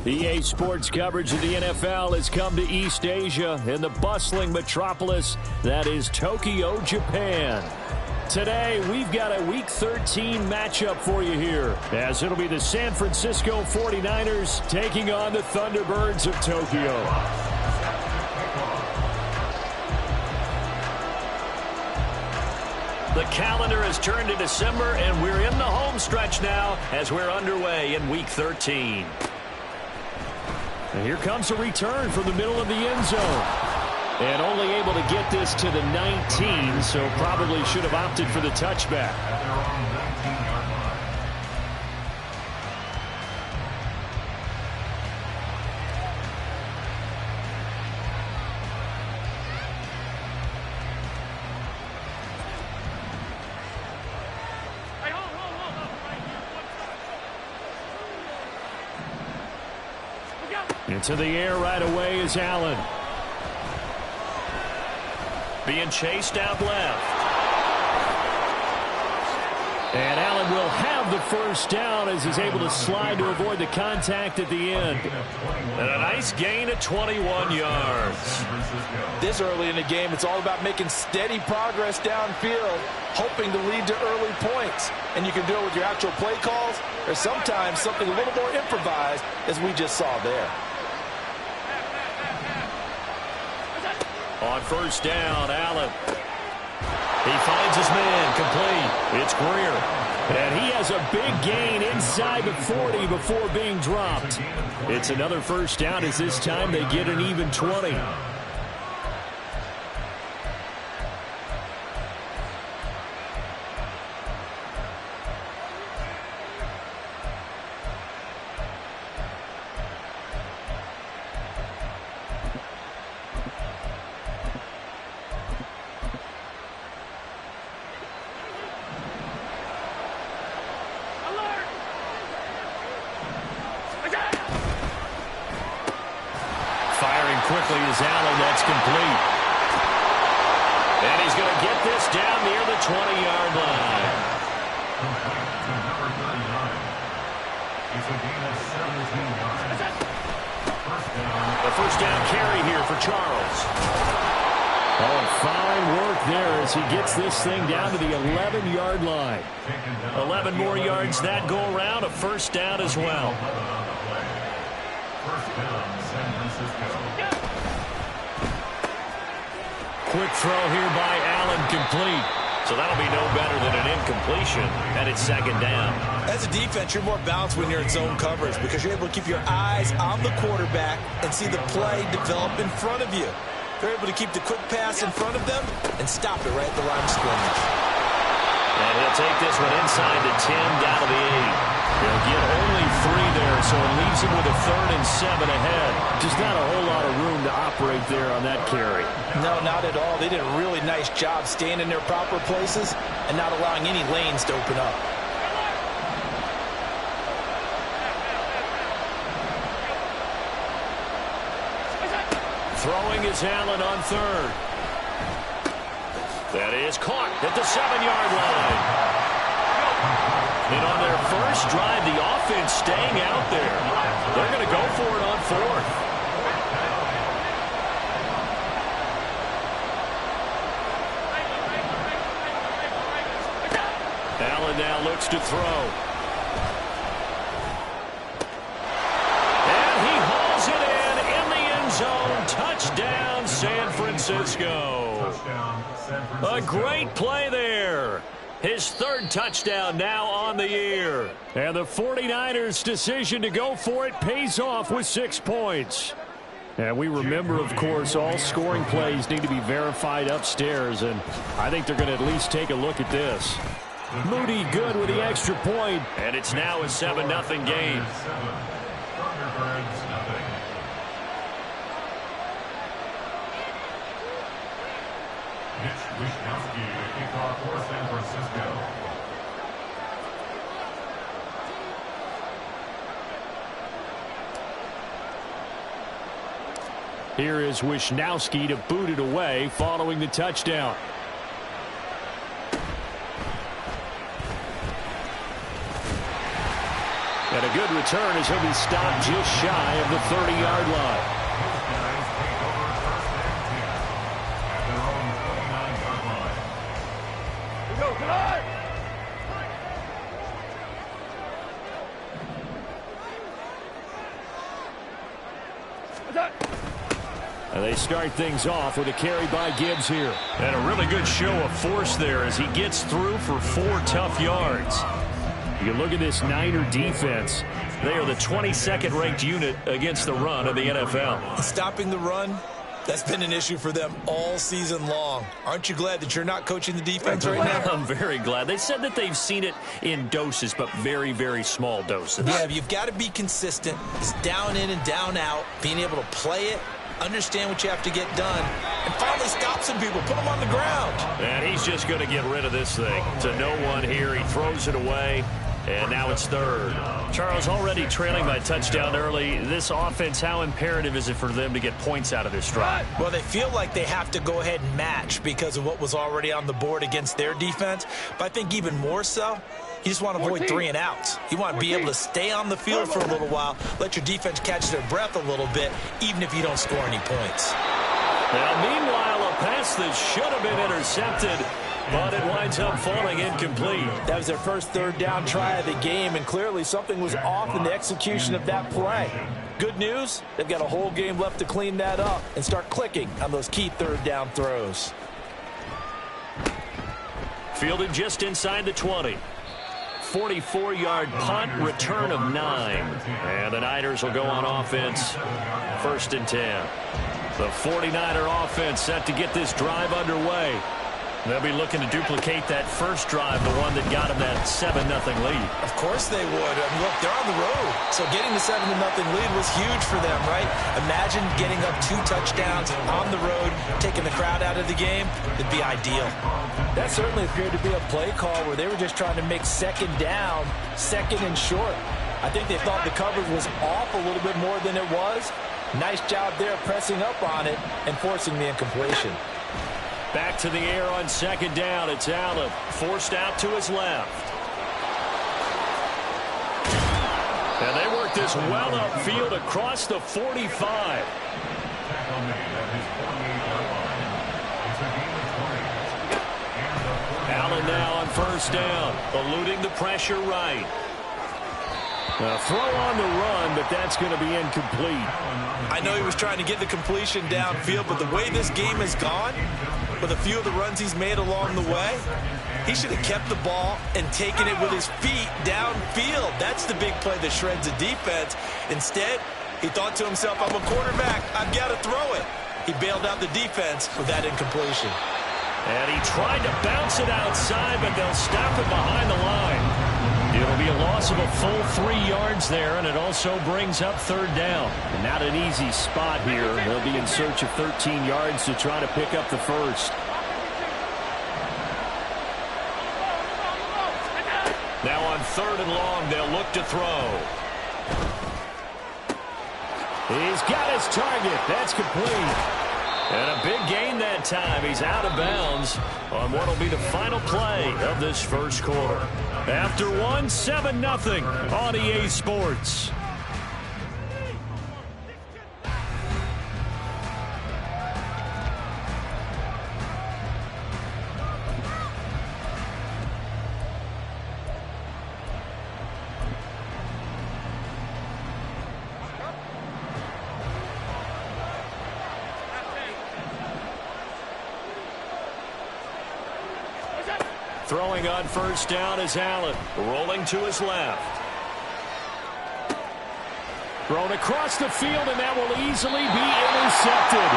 EA Sports coverage of the NFL has come to East Asia in the bustling metropolis that is Tokyo, Japan. Today, we've got a Week 13 matchup for you here, as it'll be the San Francisco 49ers taking on the Thunderbirds of Tokyo. The calendar has turned to December, and we're in the home stretch now as we're underway in Week 13. And here comes a return from the middle of the end zone. And only able to get this to the 19, so probably should have opted for the touchback. Into the air right away is Allen. Being chased out left. And Allen will have the first down as he's able to slide to avoid the contact at the end. And a nice gain of 21 yards. This early in the game, it's all about making steady progress downfield, hoping to lead to early points. And you can do it with your actual play calls, or sometimes something a little more improvised, as we just saw there. On first down, Allen. He finds his man, complete. It's Greer. And he has a big gain inside the 40 before being dropped. It's another first down as this time they get an even 20. Quickly is Allen, that's complete. And he's going to get this down near the 20-yard line. The first down carry here for Charles. Oh, fine work there as he gets this thing down to the 11-yard line. 11 more yards that go around, a first down as well. First down, San Francisco. Quick throw here by Allen, complete. So that'll be no better than an incompletion, and it's second down. As a defense, you're more balanced when you're in zone coverage because you're able to keep your eyes on the quarterback and see the play develop in front of you. They're able to keep the quick pass in front of them and stop it right at the line of scrimmage. And he'll take this one inside the 10, down to the 8. He'll get only 3 there, so it leaves him with a 3rd and 7 ahead. Just not a whole lot of room to operate there on that carry. No, not at all. They did a really nice job staying in their proper places and not allowing any lanes to open up. Throwing is Allen on 3rd. That is caught at the 7-yard line. And on their first drive, the offense staying out there. They're going to go for it on 4th. Allen now looks to throw. And he hauls it in the end zone. Touchdown, San Francisco. A great play there. His 3rd touchdown now on the year. And the 49ers' decision to go for it pays off with 6 points. And we remember, of course, all scoring plays need to be verified upstairs, and I think they're going to at least take a look at this. Moody good with the extra point, and it's now a 7-0 game. Mitch Wishnowsky to kick off for San Francisco. Here is Wishnowsky to boot it away following the touchdown. And a good return as he'll be stopped just shy of the 30-yard line. And they start things off with a carry by Gibbs here. And a really good show of force there as he gets through for 4 tough yards. You look at this Niner defense. They are the 22nd ranked unit against the run of the NFL. Stopping the run, that's been an issue for them all season long. Aren't you glad that you're not coaching the defense right now? I'm very glad. They said that they've seen it in doses, but very, very small doses. Yeah, you've got to be consistent. It's down in and down out, being able to play it, understand what you have to get done, and finally stop some people, put them on the ground. And he's just going to get rid of this thing. To no one here, he throws it away, and now it's third. Charles, already trailing by touchdown early. This offense, how imperative is it for them to get points out of this drive? Well, they feel like they have to go ahead and match because of what was already on the board against their defense. But I think even more so, you just want to avoid 3 and outs. You want to be able to stay on the field for a little while, let your defense catch their breath a little bit, even if you don't score any points. Now, meanwhile, a pass that should have been intercepted, but it winds up falling incomplete. That was their first third down try of the game, and clearly something was off in the execution of that play. Good news, they've got a whole game left to clean that up and start clicking on those key third down throws. Fielded just inside the 20. 44-yard punt, return of 9. And the Niners will go on offense, 1st and 10. The 49er offense set to get this drive underway. They'll be looking to duplicate that first drive, the one that got them that 7-0 lead. Of course they would. I mean, look, they're on the road. So getting the 7-0 lead was huge for them, right? Imagine getting up 2 touchdowns on the road, taking the crowd out of the game. It'd be ideal. That certainly appeared to be a play call where they were just trying to make second down, second and short. I think they thought the coverage was off a little bit more than it was. Nice job there pressing up on it and forcing the incompletion. Back to the air on second down. It's Allen, forced out to his left. And they work this well upfield across the 45. Allen now on first down, eluding the pressure right. A throw on the run, but that's going to be incomplete. I know he was trying to get the completion downfield, but the way this game has gone, with a few of the runs he's made along the way, he should have kept the ball and taken it with his feet downfield. That's the big play that shreds a defense. Instead, he thought to himself, I'm a quarterback, I've got to throw it. He bailed out the defense with that incompletion. And he tried to bounce it outside, but they'll stop it behind the line. It'll be a loss of a full 3 yards there, and it also brings up third down. And not an easy spot here. They'll be in search of 13 yards to try to pick up the first. Now on third and long, they'll look to throw. He's got his target. That's complete. And a big gain that time. He's out of bounds on what will be the final play of this first quarter. After one, 7-0 on EA Sports. Throwing on first down is Allen, rolling to his left. Thrown across the field, and that will easily be intercepted.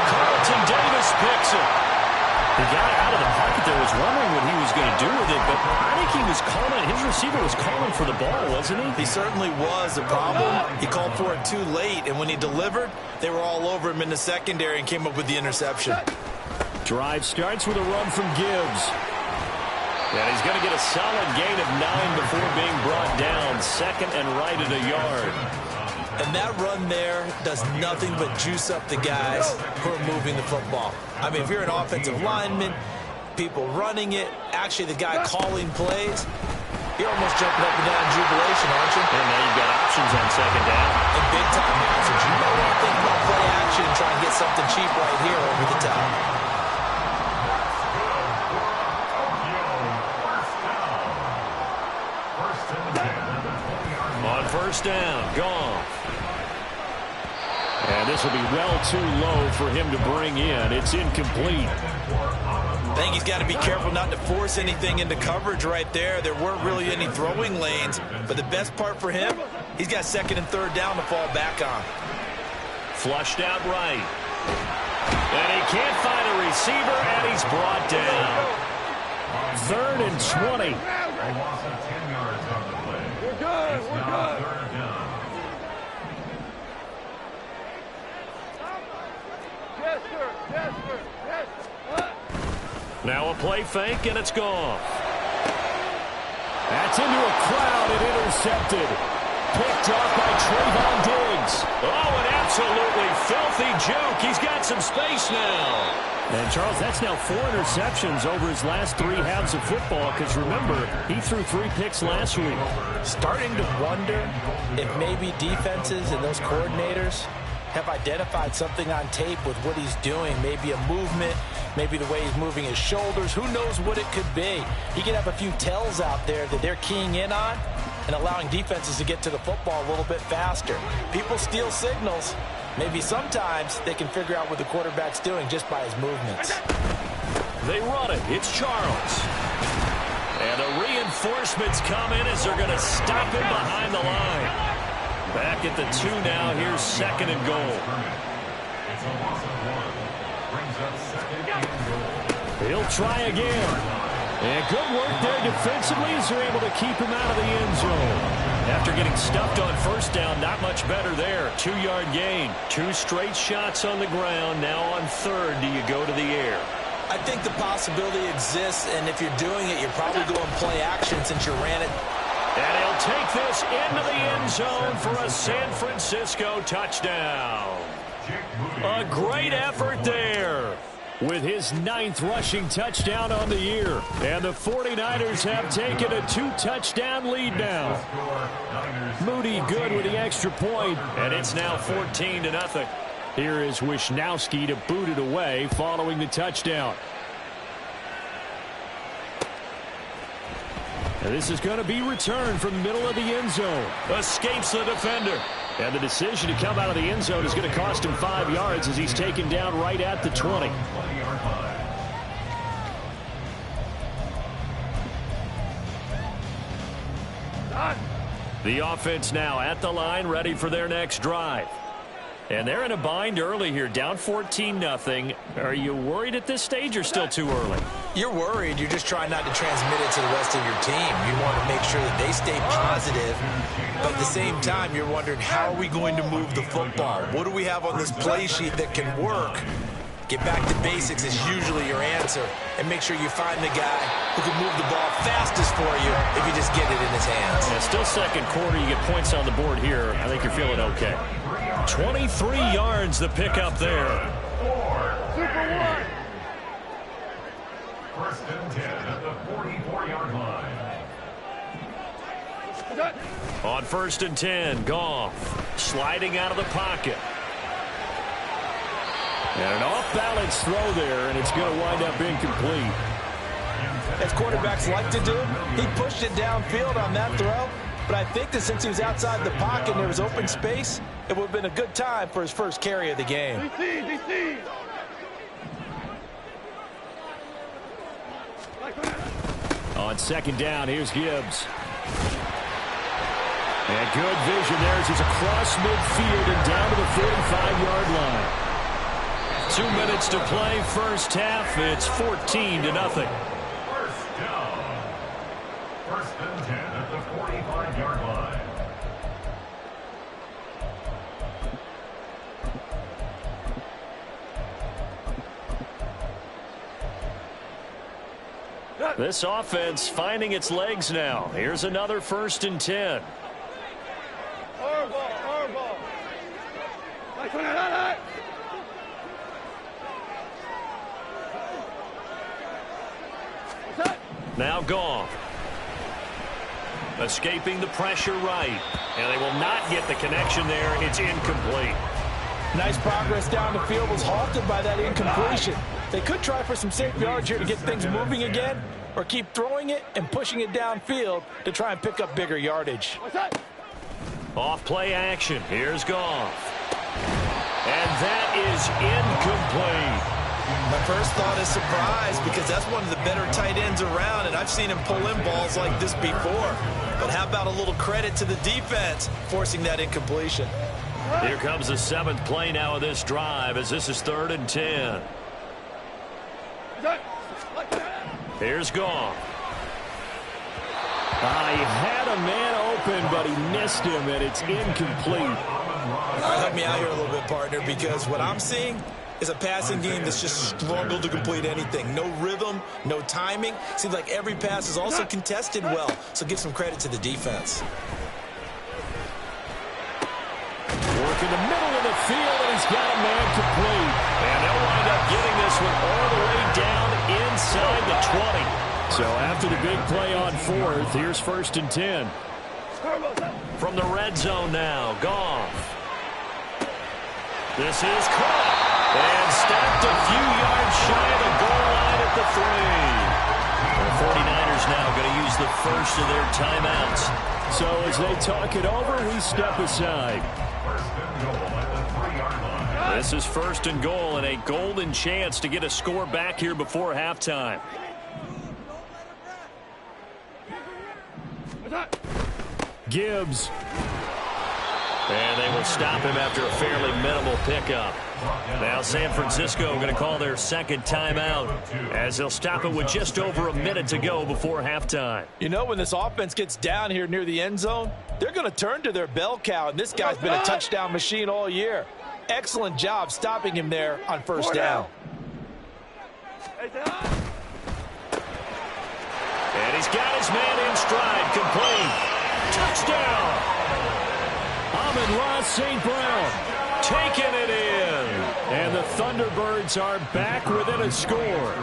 Carlton Davis picks it. He got out of the pocket there, was wondering what he was going to do with it, but I think he was calling, his receiver was calling for the ball, wasn't he? He certainly was. The problem, he called for it too late, and when he delivered, they were all over him in the secondary and came up with the interception. Drive starts with a run from Gibbs. And he's going to get a solid gain of 9 before being brought down. Second and right at a yard. And that run there does nothing but juice up the guys who are moving the football. I mean, if you're an offensive lineman, people running it, actually the guy calling plays, You're almost jumping up and down in jubilation, aren't you? And now you've got options on second down. And big-time options. You might want to think about play action and try and get something cheap right here over the top. On first down, Goff. And this will be well too low for him to bring in. It's incomplete. I think he's got to be careful not to force anything into coverage right there. There weren't really any throwing lanes, but the best part for him, he's got second and third down to fall back on. Flushed out right. And he can't find a receiver, and he's brought down. 3rd and 20. A loss of 10 yards on the play. We're good. We're good. Third down. Yes, sir. Yes, sir. Yes. Now a play fake, and it's gone. That's into a crowd and intercepted. Picked off by Trayvon Diggs. Oh, an absolutely filthy juke. He's got some space now. And, Charles, that's now 4 interceptions over his last 3 halves of football, because, remember, he threw 3 picks last week. Starting to wonder if maybe defenses and those coordinators have identified something on tape with what he's doing. Maybe a movement, maybe the way he's moving his shoulders. Who knows what it could be? He could have a few tells out there that they're keying in on and allowing defenses to get to the football a little bit faster. People steal signals. Maybe sometimes they can figure out what the quarterback's doing just by his movements. They run it. It's Charles. And the reinforcements come in as they're going to stop him behind the line. Back at the 2 now. Here's 2nd and goal. It's a loss of 1. Brings up 2nd and goal. He'll try again. And good work there defensively as they're able to keep him out of the end zone. After getting stuffed on first down, not much better there. 2-yard gain. 2 straight shots on the ground. Now on 3rd, do you go to the air? I think the possibility exists, and if you're doing it, you're probably going play action since you ran it. And he'll take this into the end zone for a San Francisco touchdown. A great effort there. With his 9th rushing touchdown on the year. And the 49ers have taken a 2-touchdown lead now. Moody good with the extra point. And it's now 14-0. Here is Wisnowski to boot it away following the touchdown. And this is going to be returned from the middle of the end zone. Escapes the defender. And the decision to come out of the end zone is going to cost him 5 yards as he's taken down right at the 20. The offense now at the line, ready for their next drive. And they're in a bind early here, down 14-0. Are you worried at this stage or still too early? You're worried. You're just trying not to transmit it to the rest of your team. You want to make sure that they stay positive. But at the same time, you're wondering, how are we going to move the football? What do we have on this play sheet that can work? Get back to basics is usually your answer. And make sure you find the guy who can move the ball fastest for you if you just get it in his hands. Yeah, still second quarter. You get points on the board here. I think you're feeling okay. 23 yards the pickup there. Super 1. First and 10 at the 44-yard line. On 1st and 10, Goff sliding out of the pocket. And an off-balance throw there, and it's going to wind up incomplete. As quarterbacks like to do, he pushed it downfield on that throw. But I think that since he was outside the pocket and there was open space, it would have been a good time for his first carry of the game. DC. On 2nd down, here's Gibbs. And good vision there as he's across midfield and down to the 45-yard line. 2 minutes to play, first half. It's 14-0. First down. First and 10 at the 45-yard line. This offense finding its legs now. Here's another 1st and 10. Hardball. Now Goff. Escaping the pressure right. And they will not get the connection there. It's incomplete. Nice progress down the field was halted by that incompletion. They could try for some safe yards here to get things moving again, or keep throwing it and pushing it downfield to try and pick up bigger yardage. Off play action. Here's Goff. And that is incomplete. My first thought is surprise, because that's one of the better tight ends around, and I've seen him pull in balls like this before. But how about a little credit to the defense forcing that incompletion? Here comes the 7th play now of this drive, as this is 3rd and 10. Here's Goff. He had a man open, but he missed him, and it's incomplete. All right, help me out here a little bit, partner, because what I'm seeing is a passing game that's just struggled to complete anything. No rhythm, no timing. Seems like every pass is also contested well, so give some credit to the defense. Work in the middle of the field, and he's got a man complete. And they'll wind up getting this one all the way down inside the 20. So after the big play on 4th, here's 1st and 10. From the red zone now, Goff. This is caught. And stopped a few yards shy of the goal line at the 3. The 49ers now going to use the first of their timeouts. So as they talk it over, we step aside. This is 1st and goal, and a golden chance to get a score back here before halftime. Gibbs. And they will stop him after a fairly minimal pickup. Now San Francisco going to call their 2nd timeout, as they'll stop it with just over a minute to go before halftime. You know, when this offense gets down here near the end zone, they're going to turn to their bell cow, and this guy's been a touchdown machine all year. Excellent job stopping him there on 1st down. And he's got his man in stride, complete. Touchdown! Amon-Ra St. Brown Taking it in. And the Thunderbirds are back within a score.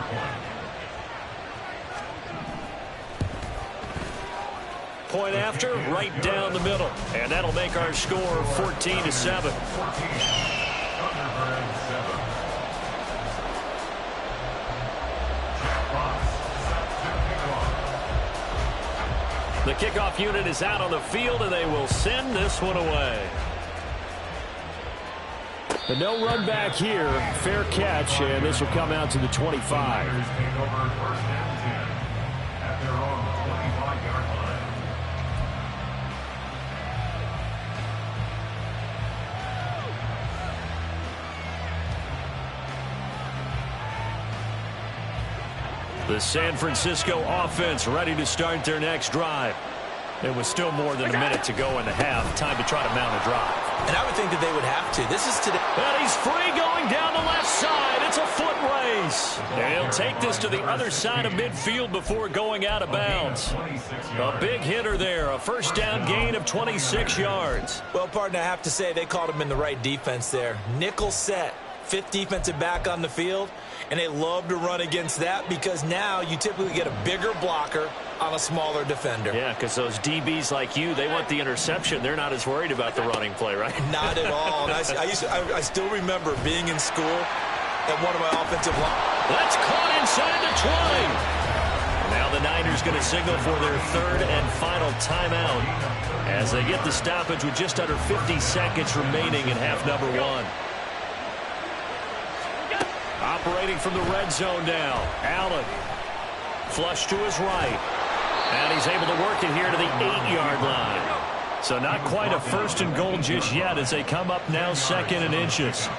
Point after, right down the middle. And that'll make our score 14-7. The kickoff unit is out on the field, and they will send this one away. But no run back here. Fair catch, and this will come out to the 25. The San Francisco offense ready to start their next drive. It was still more than a minute to go in the half. Time to try to mount a drive. And I would think that they would have to. This is today. And he's free going down the left side. It's a foot race. And he'll take this to the other side of midfield before going out of bounds. A big hitter there. A 1st down gain of 26 yards. Well, partner, I have to say they called him in the right defense there. Nickel set. 5th defensive back on the field, and they love to run against that because now you typically get a bigger blocker on a smaller defender. Yeah, because those DBs like you, they want the interception. They're not as worried about the running play, right? Not at all. And I still remember being in school at one of my offensive line. That's caught inside the 20. Now the Niners going to signal for their 3rd and final timeout as they get the stoppage with just under 50 seconds remaining in half number 1. Operating from the red zone now. Allen. Flush to his right. And he's able to work it here to the 8-yard line. So not quite a 1st and goal just yet as they come up now 2nd and inches.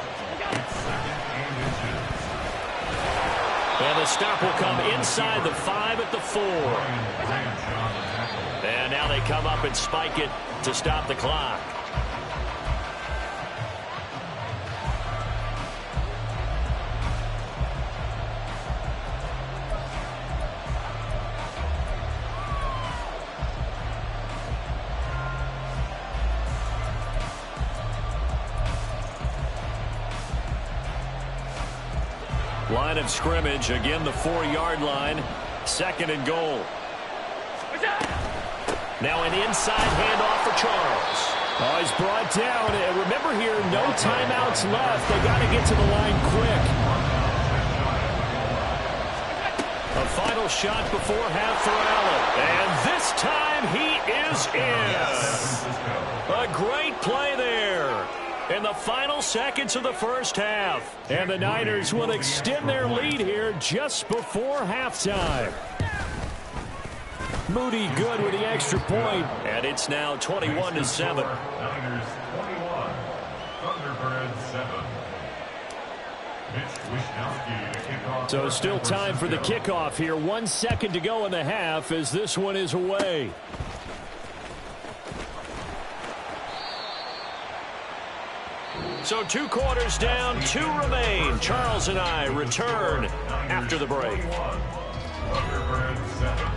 And the stop will come inside the 5 at the 4. And now they come up and spike it to stop the clock. Line of scrimmage, again the 4-yard line. 2nd and goal. Now an inside handoff for Charles. Oh, he's brought down. And remember here, no timeouts left. They got to get to the line quick. A final shot before half for Allen. And this time he is in. A great play there in the final seconds of the first half. And the Niners will extend their lead here just before halftime. Moody good with the extra point. And it's now 21-7. Niners 21, Thunderbirds 7. Mitch Wishnowsky to kick off. So still time for the kickoff here. 1 second to go in the half as this one is away. So 2 quarters down, 2 remain. Charles and I return after the break. Thunderbirds 7.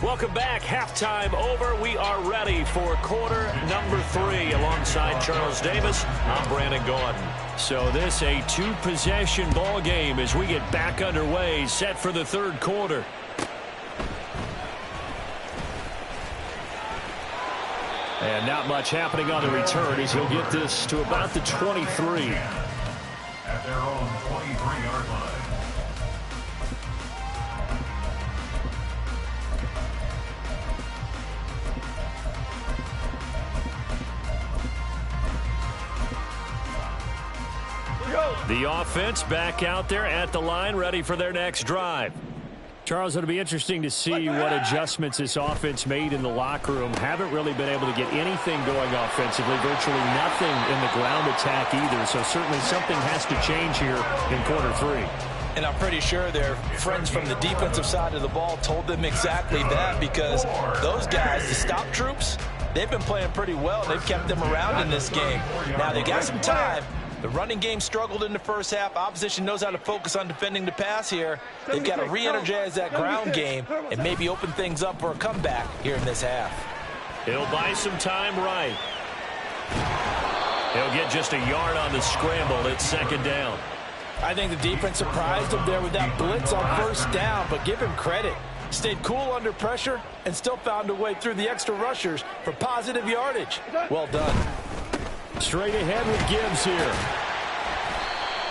Welcome back. Halftime over. We are ready for quarter number 3. Alongside Charles Davis, I'm Brandon Gaudin. So this a 2-possession ball game as we get back underway, set for the third quarter. And not much happening on the return as he'll get this to about the 23. At their own 23-yard line. The offense back out there at the line, ready for their next drive. Charles, it'll be interesting to see what adjustments this offense made in the locker room. Haven't really been able to get anything going offensively, virtually nothing in the ground attack either. So certainly something has to change here in quarter 3. And I'm pretty sure their friends from the defensive side of the ball told them exactly that, because those guys, the stop troops, they've been playing pretty well. They've kept them around in this game. Now they got some time. The running game struggled in the first half. Opposition knows how to focus on defending the pass here. They've got to re-energize that ground game and maybe open things up for a comeback here in this half. He'll buy some time right. He'll get just a yard on the scramble. It's second down. I think the defense surprised him there with that blitz on first down, but give him credit. Stayed cool under pressure and still found a way through the extra rushers for positive yardage. Well done. Straight ahead with Gibbs here.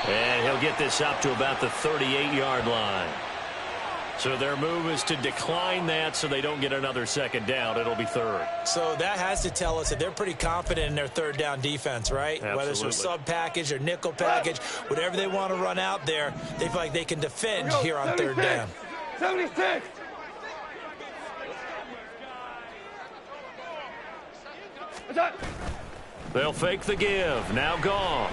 And he'll get this up to about the 38-yard line. So their move is to decline that so they don't get another second down. It'll be third. So that has to tell us that they're pretty confident in their third down defense, right? Absolutely. Whether it's a sub package or nickel package, whatever they want to run out there, they feel like they can defend here on third down. 76. They'll fake the give. Now Goff.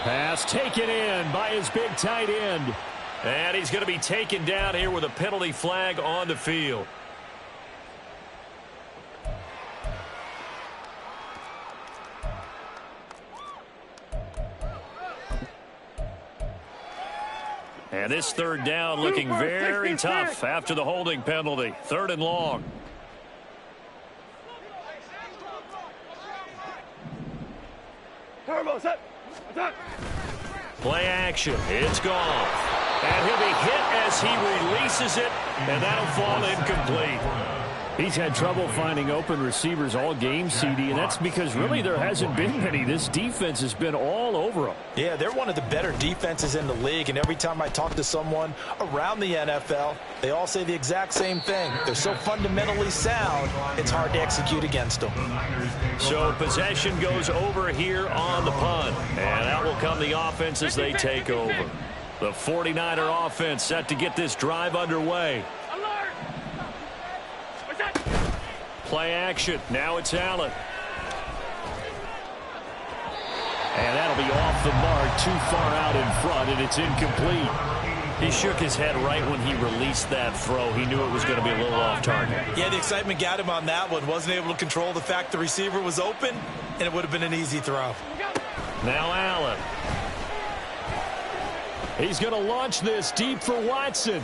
Pass taken in by his big tight end. And he's going to be taken down here with a penalty flag on the field. And this third down looking very tough after the holding penalty. 3rd and long. Turbo set. Attack. Play action. It's Goff. And he'll be hit as he releases it, and that'll fall incomplete. He's had trouble finding open receivers all game, CD, and that's because really there hasn't been many. This defense has been all over them. Yeah, they're one of the better defenses in the league, and every time I talk to someone around the NFL, they all say the exact same thing. They're so fundamentally sound, it's hard to execute against them. So possession goes over here on the punt, and out will come the offense as they take over. The 49er offense set to get this drive underway. Play action. Now it's Allen. And that'll be off the mark, too far out in front, and it's incomplete. He shook his head right when he released that throw. He knew it was going to be a little off target. Yeah, the excitement got him on that one. Wasn't able to control the fact the receiver was open, and it would have been an easy throw. Now Allen. He's going to launch this deep for Watson.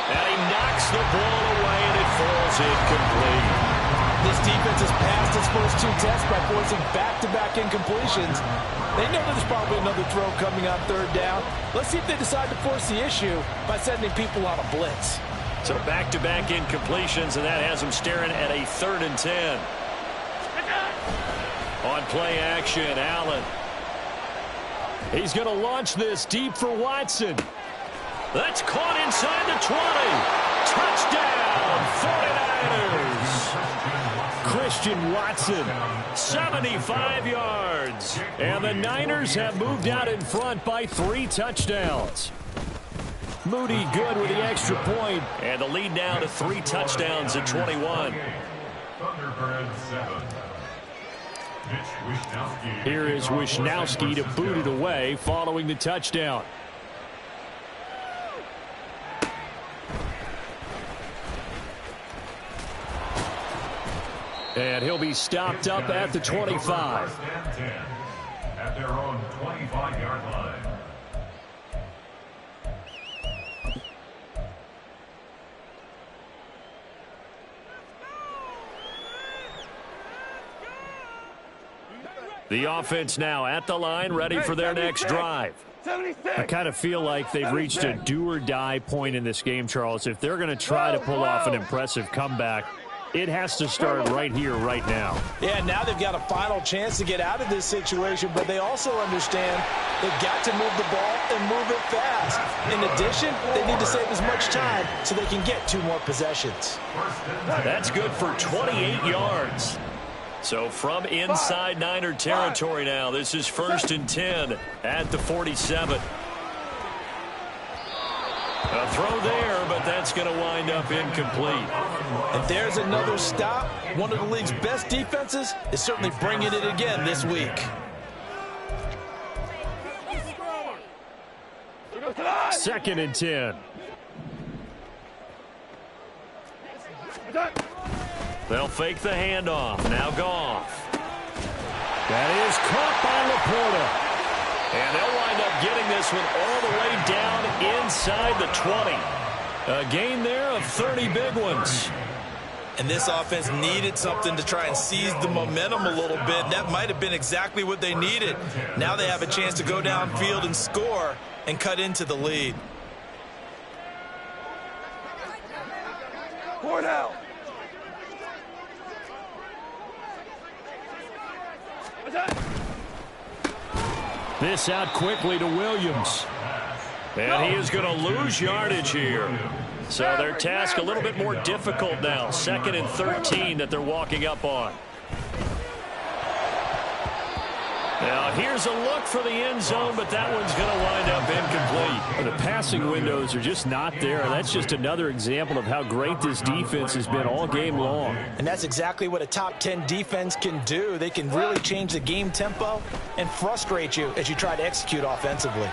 And he knocks the ball away, and it falls incomplete. This defense has passed its first 2 tests by forcing back-to-back incompletions. They know there's probably another throw coming on 3rd down. Let's see if they decide to force the issue by sending people on a blitz. So back-to-back incompletions, and that has them staring at a 3rd and 10. On play action, Allen. He's going to launch this deep for Watson. That's caught inside the 20. Touchdown, 49ers. Christian Watson, 75 yards. And the Niners have moved out in front by 3 touchdowns. Moody good with the extra point. And the lead now to 3 touchdowns at 21. Thunderbirds 7. Here is Wishnowski to boot it away following the touchdown. And he'll be stopped up at the 25. At their own 25-yard line. The offense now at the line, ready for their next drive. 76. I kind of feel like they've reached a do-or-die point in this game, Charles. If they're going to try to pull off an impressive comeback, it has to start right here, right now. Yeah, now they've got a final chance to get out of this situation, but they also understand they've got to move the ball and move it fast. In addition, they need to save as much time so they can get 2 more possessions. That's good for 28 yards. So from inside Niner territory now, this is 1st and 10 at the 47. A throw there, but that's going to wind up incomplete. If there's another stop, one of the league's best defenses is certainly bringing it again this week. 2nd and 10. They'll fake the handoff. Now Goff. That is caught by Laporta. And they'll wind up getting this one all the way down inside the 20. A gain there of 30 big ones. And this offense needed something to try and seize the momentum a little bit. That might have been exactly what they needed. Now they have a chance to go downfield and score and cut into the lead. 4 down. This out quickly to Williams. And he is going to lose yardage here. So their task a little bit more difficult now. 2nd and 13 that they're walking up on. Now here's a look for the end zone, but that one's going to wind up incomplete. The passing windows are just not there. That's just another example of how great this defense has been all game long. And that's exactly what a top 10 defense can do. They can really change the game tempo and frustrate you as you try to execute offensively.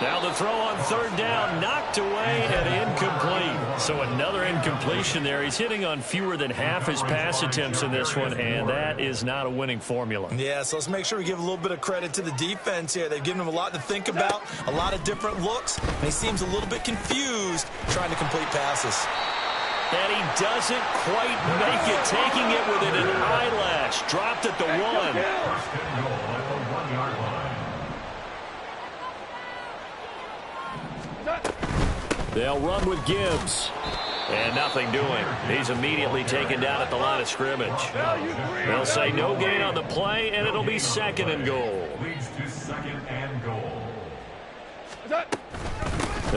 Now the throw on 3rd down, knocked away and incomplete. So another incompletion there. He's hitting on fewer than half his pass attempts in this one, and that is not a winning formula. Yeah, so let's make sure we give a little bit of credit to the defense here. They've given him a lot to think about, a lot of different looks, and he seems a little bit confused trying to complete passes. And he doesn't quite make it, taking it within an eyelash. Dropped at the 1. First and goal at the 1-yard line. They'll run with Gibbs. And nothing doing. He's immediately taken down at the line of scrimmage. They'll say no gain on the play, and it'll be 2nd and goal. Leads to 2nd and goal.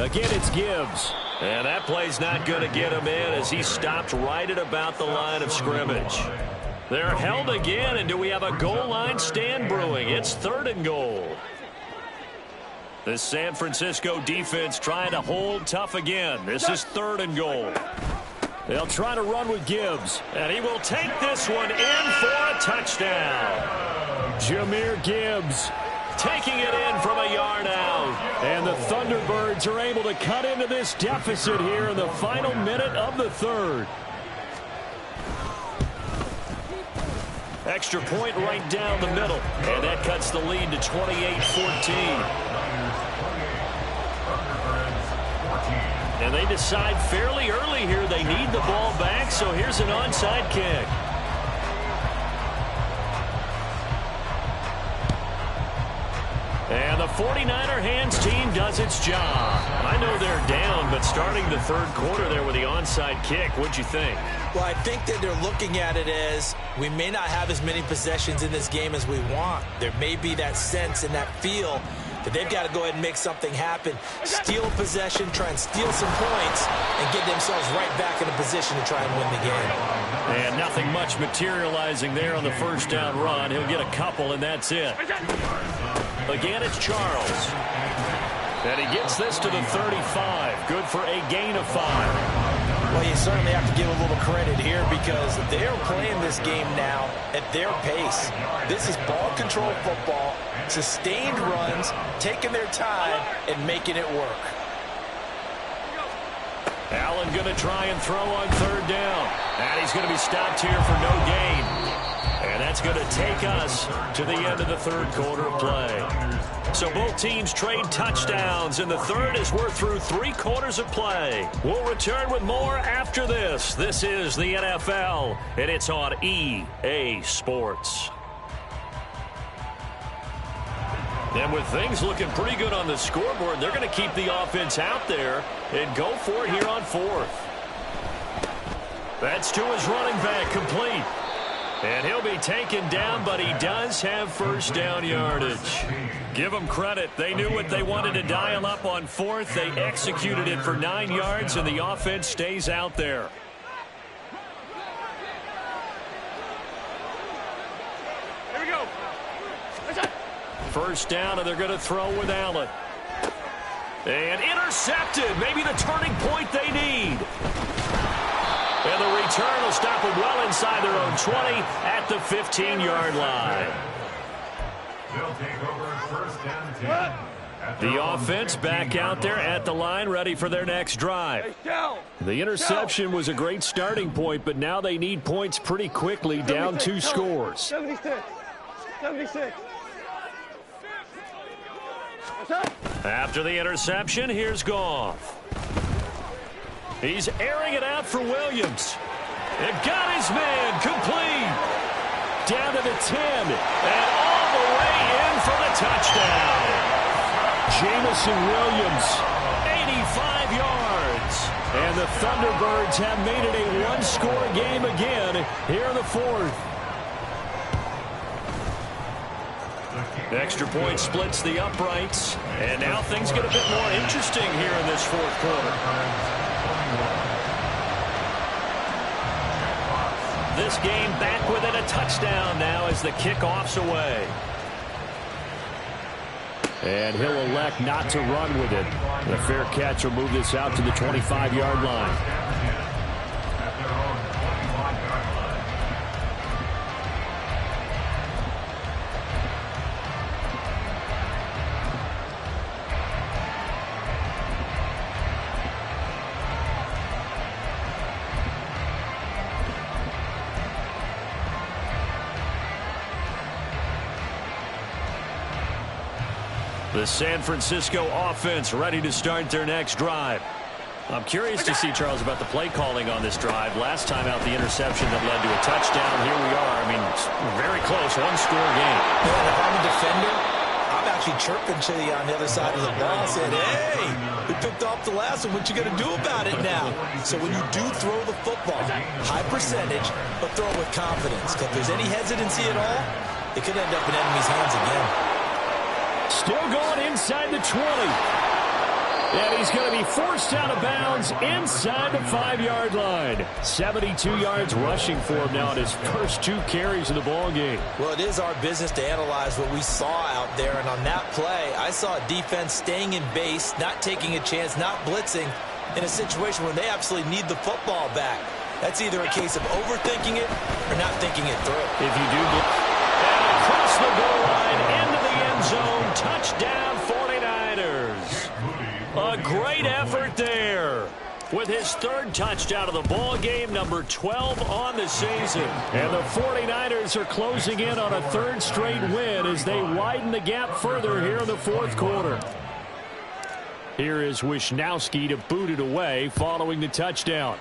Again, it's Gibbs. And that play's not going to get him in as he stopped right at about the line of scrimmage. They're held again, and do we have a goal line stand brewing? It's 3rd and goal. The San Francisco defense trying to hold tough again. This is 3rd and goal. They'll try to run with Gibbs, and he will take this one in for a touchdown. Jahmyr Gibbs taking it in from a yard out. And the Thunderbirds are able to cut into this deficit here in the final minute of the 3rd. Extra point right down the middle, and that cuts the lead to 28-14. And they decide fairly early here they need the ball back, so here's an onside kick. 49er hands team does its job. I know they're down, but starting the third quarter there with the onside kick, what'd you think? Well, I think that they're looking at it as we may not have as many possessions in this game as we want. There may be that sense and that feel that they've got to go ahead and make something happen, steal a possession, try and steal some points, and get themselves right back in a position to try and win the game. And nothing much materializing there on the first down run. He'll get a couple, and that's it. Again, it's Charles. And he gets this to the 35. Good for a gain of 5. Well, you certainly have to give a little credit here because they're playing this game now at their pace. This is ball control football, sustained runs, taking their time, and making it work. Allen going to try and throw on third down. And he's going to be stopped here for no gain. And that's going to take us to the end of the third quarter of play. So both teams trade touchdowns, and the third as we're through 3 quarters of play. We'll return with more after this. This is the NFL, and it's on EA Sports. And with things looking pretty good on the scoreboard, they're going to keep the offense out there and go for it here on 4th. That's to his running back, complete. And he'll be taken down, but he does have first down yardage. Give them credit. They knew what they wanted to dial up on 4th. They executed it for 9 yards, and the offense stays out there. Here we go. First down, and they're going to throw with Allen. And intercepted. Maybe the turning point they need. And the return will stop them well inside their own 20 at the 15-yard line. They'll take over first and 10. The offense back out there at the line, ready for their next drive. The interception was a great starting point, but now they need points pretty quickly, down 2 scores. 76. 76. After the interception, here's Goff. He's airing it out for Williams. And got his man complete. Down to the 10. And all the way in for the touchdown. Jamison Williams, 85 yards. And the Thunderbirds have made it a 1-score game again here in the 4th. Extra point splits the uprights. And now things get a bit more interesting here in this 4th quarter. This game back within a touchdown now as the kickoff's away. And he'll elect not to run with it. The fair catch will move this out to the 25-yard line. The San Francisco offense ready to start their next drive. I'm curious to see, Charles, about the play calling on this drive. Last time out, the interception that led to a touchdown. Here we are. I mean, very close, 1-score game. Man, if I'm a defender, I'm actually chirping to you on the other side of the ball, saying, hey, we picked off the last one. What you going to do about it now? So when you do throw the football, high percentage, but throw it with confidence. Because if there's any hesitancy at all, it could end up in enemy's hands again. Still going inside the 20. And he's going to be forced out of bounds inside the 5-yard line. 72 yards rushing for him now in his first 2 carries of the ball game. Well, it is our business to analyze what we saw out there. And on that play, I saw a defense staying in base, not taking a chance, not blitzing in a situation where they absolutely need the football back. That's either a case of overthinking it or not thinking it through. If you do get across the goal line into the end zone, touchdown 49ers. A great effort there with his 3rd touchdown of the ball game, number 12 on the season. And the 49ers are closing in on a 3rd straight win as they widen the gap further here in the 4th quarter. Here is Wisnowski to boot it away following the touchdown.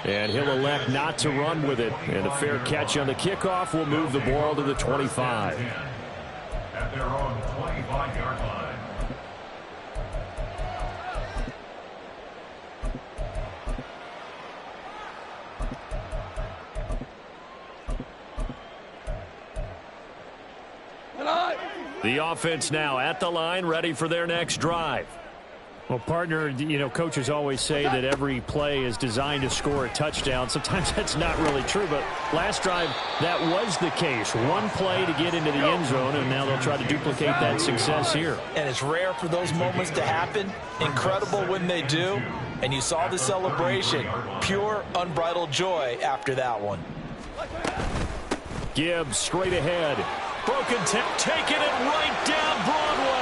And he'll elect not to run with it. And a fair catch on the kickoff will move the ball to the 25. their own 25-yard line. The offense now at the line, ready for their next drive. Well, partner, you know, coaches always say that every play is designed to score a touchdown. Sometimes that's not really true, but last drive, that was the case. One play to get into the end zone, and now they'll try to duplicate that success here. And it's rare for those moments to happen. Incredible when they do. And you saw the celebration. Pure, unbridled joy after that one. Gibbs straight ahead. Broken taking it right down Broadway.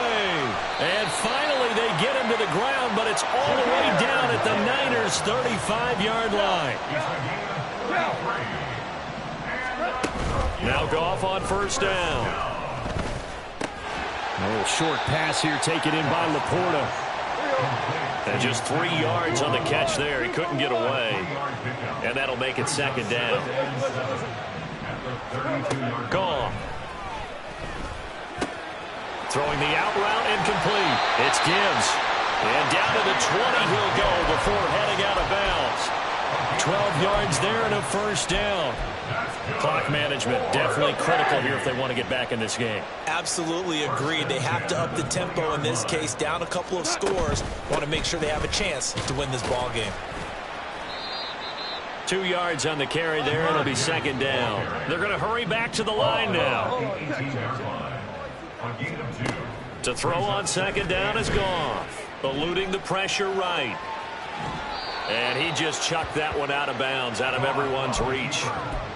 And finally they get him to the ground, but it's all the way down at the Niners' 35-yard line. Now Goff on first down. A little short pass here taken in by Laporta. And just 3 yards on the catch there. He couldn't get away. And that'll make it second down. Goff. Throwing the out route incomplete. It's Gibbs. And down to the 20 he'll go before heading out of bounds. 12 yards there and a first down. Clock management definitely critical here if they want to get back in this game. Absolutely agreed. They have to up the tempo in this case, down a couple of scores. Want to make sure they have a chance to win this ball game. 2 yards on the carry there. It'll be second down. They're going to hurry back to the line now. To throw on second down is Goff. Eluding the pressure right. And he just chucked that one out of bounds, out of everyone's reach.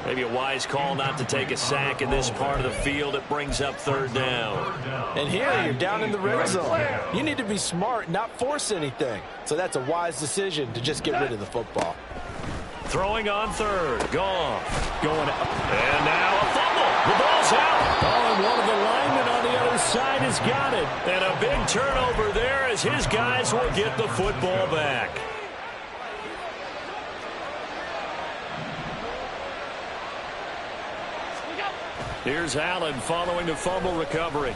Maybe a wise call not to take a sack in this part of the field. It brings up third down. And here you're down in the red zone. You need to be smart, not force anything. So that's a wise decision to just get rid of the football. Throwing on third. Goff going up. And now a fumble. The ball's out. Oh, and one of the linemen on the other side has got it. And a big turnover there as his guys will get the football back. Here's Allen following the fumble recovery.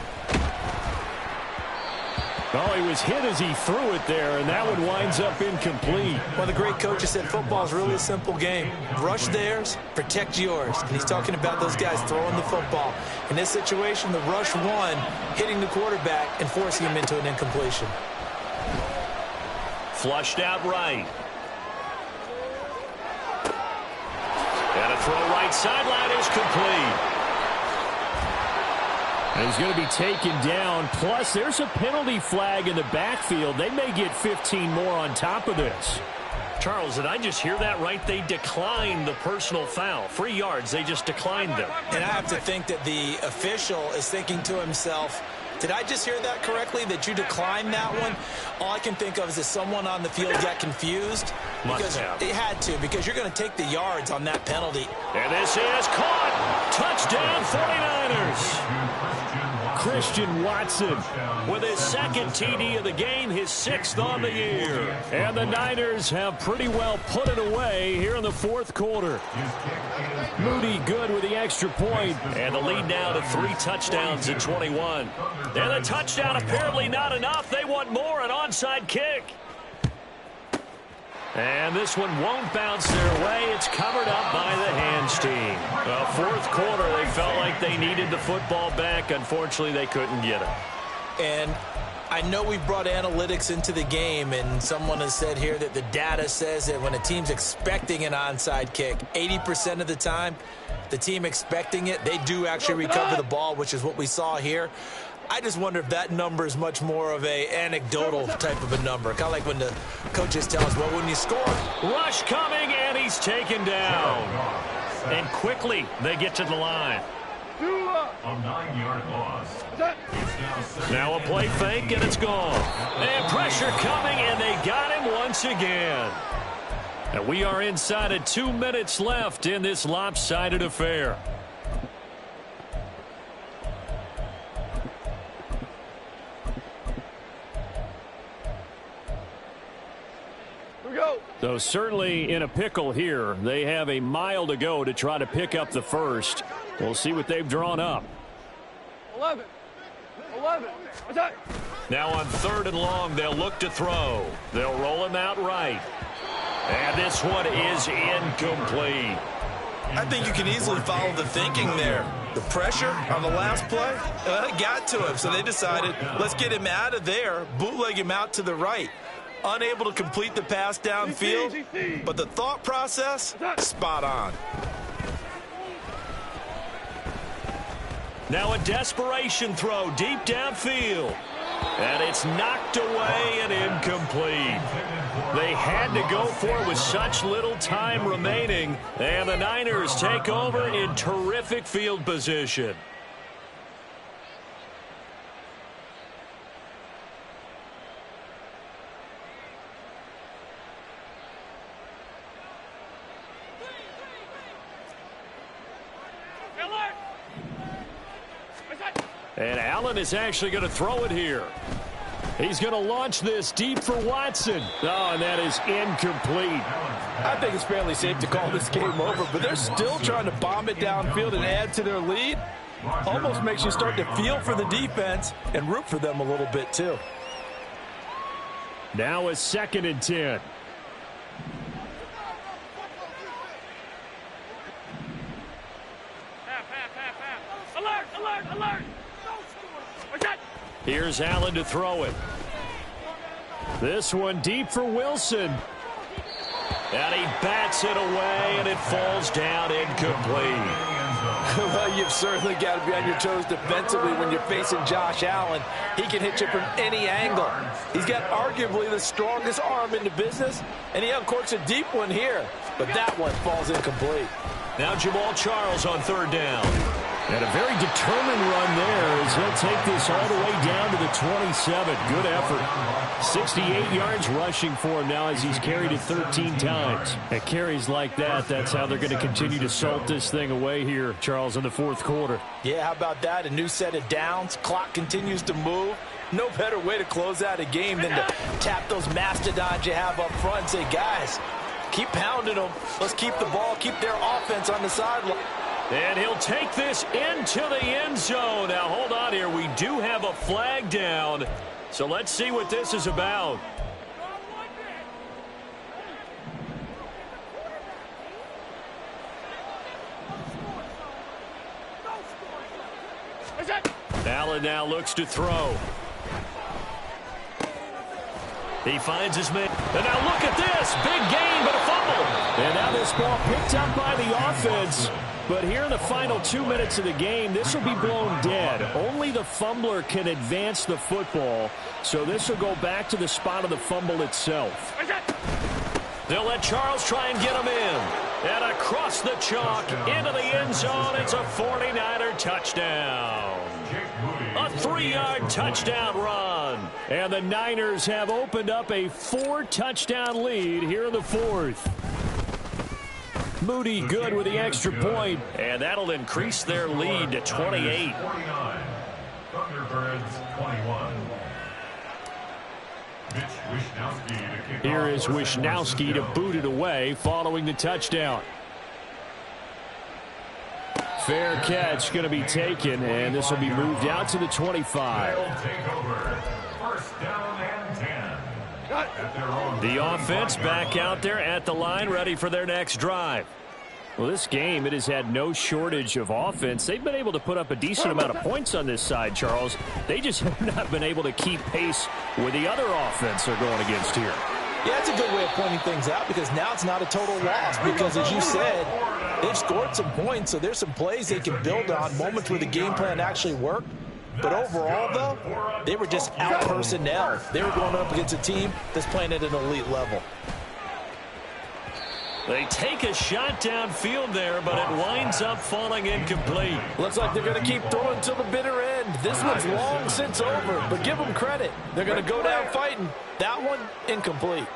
Oh, he was hit as he threw it there, and that one winds up incomplete. One of the great coaches said football is really a simple game. Rush theirs, protect yours. And he's talking about those guys throwing the football. In this situation, the rush one, hitting the quarterback and forcing him into an incompletion. Flushed out right. And a throw right sideline is complete. And he's going to be taken down. Plus, there's a penalty flag in the backfield. They may get 15 more on top of this. Charles, did I just hear that right? They declined the personal foul. 3 yards, they just declined them. And I have to think that the official is thinking to himself, did I just hear that correctly, that you declined that one? All I can think of is that someone on the field got confused. Because it had to, because you're going to take the yards on that penalty. And this is caught. Touchdown 49ers. Christian Watson with his second TD of the game, his 6th on the year. And the Niners have pretty well put it away here in the fourth quarter. Moody good with the extra point. And the lead now to 3 touchdowns in 21. And the touchdown apparently not enough. They want more, an onside kick. And this one won't bounce their way. It's covered up by the hands team. Well, fourth quarter, they felt like they needed the football back. Unfortunately, they couldn't get it. And I know we've brought analytics into the game, and someone has said here that the data says that when a team's expecting an onside kick, 80% of the time, the team expecting it, they do actually recover the ball, which is what we saw here. I just wonder if that number is much more of a anecdotal type of a number. Kind of like when the coaches tell us, well, when you score. Rush coming, and he's taken down. And quickly, they get to the line. A 9-yard loss. Now a play fake, and it's gone. And pressure coming, and they got him once again. And we are inside of 2 minutes left in this lopsided affair. So certainly in a pickle here. They have a mile to go to try to pick up the first. We'll see what they've drawn up. 11. 11. What's that? Now on 3rd and long, they'll look to throw. They'll roll him out right. And this one is incomplete. I think you can easily follow the thinking there. The pressure on the last play, it got to him. So they decided, let's get him out of there, bootleg him out to the right. Unable to complete the pass downfield, but the thought process, spot on. Now a desperation throw deep downfield. And it's knocked away and incomplete. They had to go for it with such little time remaining. And the Niners take over in terrific field position. And Allen is actually going to throw it here. He's going to launch this deep for Watson. Oh, and that is incomplete. I think it's fairly safe to call this game over, but they're still trying to bomb it downfield and add to their lead. Almost makes you start to feel for the defense and root for them a little bit too. Now a 2nd and 10. Alert, alert, alert. Here's Allen to throw it. This one deep for Wilson. And he bats it away, and it falls down incomplete. Well, you've certainly got to be on your toes defensively when you're facing Josh Allen. He can hit you from any angle. He's got arguably the strongest arm in the business, and he uncorks a deep one here. But that one falls incomplete. Now Jamal Charles on 3rd down. And a very determined run there as he'll take this all the way down to the 27. Good effort. 68 yards rushing for him now as he's carried it 13 times. At carries like that, that's how they're going to continue to salt this thing away here, Charles, in the 4th quarter. Yeah, how about that? A new set of downs. Clock continues to move. No better way to close out a game than to tap those mastodons you have up front and say, guys, keep pounding them. Let's keep the ball, keep their offense on the sideline. And he'll take this into the end zone. Now, hold on here. We do have a flag down. So let's see what this is about. Allen now looks to throw. He finds his man. And now look at this. Big gain, but a fumble. And now this ball picked up by the offense. But here in the final 2 minutes of the game, this will be blown dead. Only the fumbler can advance the football. So this will go back to the spot of the fumble itself. They'll let Charles try and get him in. And across the chalk into the end zone. It's a 49er touchdown. A 3-yard touchdown run. And the Niners have opened up a 4-touchdown lead here in the 4th. Moody good with the extra point. And that'll increase their lead to 28. Thunderbirds 21. Here is Wishnowski to boot it away following the touchdown. Fair catch going to be taken, and this will be moved out to the 25. First down and 10. The offense back out there at the line, ready for their next drive. Well, this game, it has had no shortage of offense. They've been able to put up a decent amount of points on this side, Charles. They just have not been able to keep pace with the other offense they're going against here. Yeah, that's a good way of pointing things out because now it's not a total loss because, as you said, they've scored some points, so there's some plays they can build on, moments where the game plan actually worked. But overall, though, they were just out-personnel. They were going up against a team that's playing at an elite level. They take a shot downfield there, but it winds up falling incomplete. Looks like they're going to keep throwing till the bitter end. This one's long since over, but give them credit. They're going to go down fighting. That one, incomplete.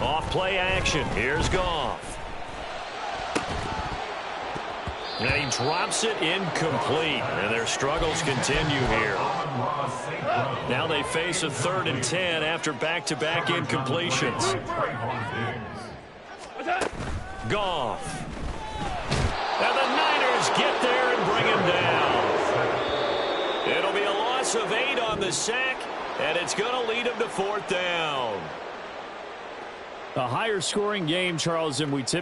Off play action. Here's Goff. And he drops it incomplete. And their struggles continue here. Now they face a 3rd and 10 after back-to-back incompletions. Goff. And the Niners get there and bring him down. loss of 8 on the sack, and it's going to lead him to 4th down. A higher scoring game, Charles, than we typically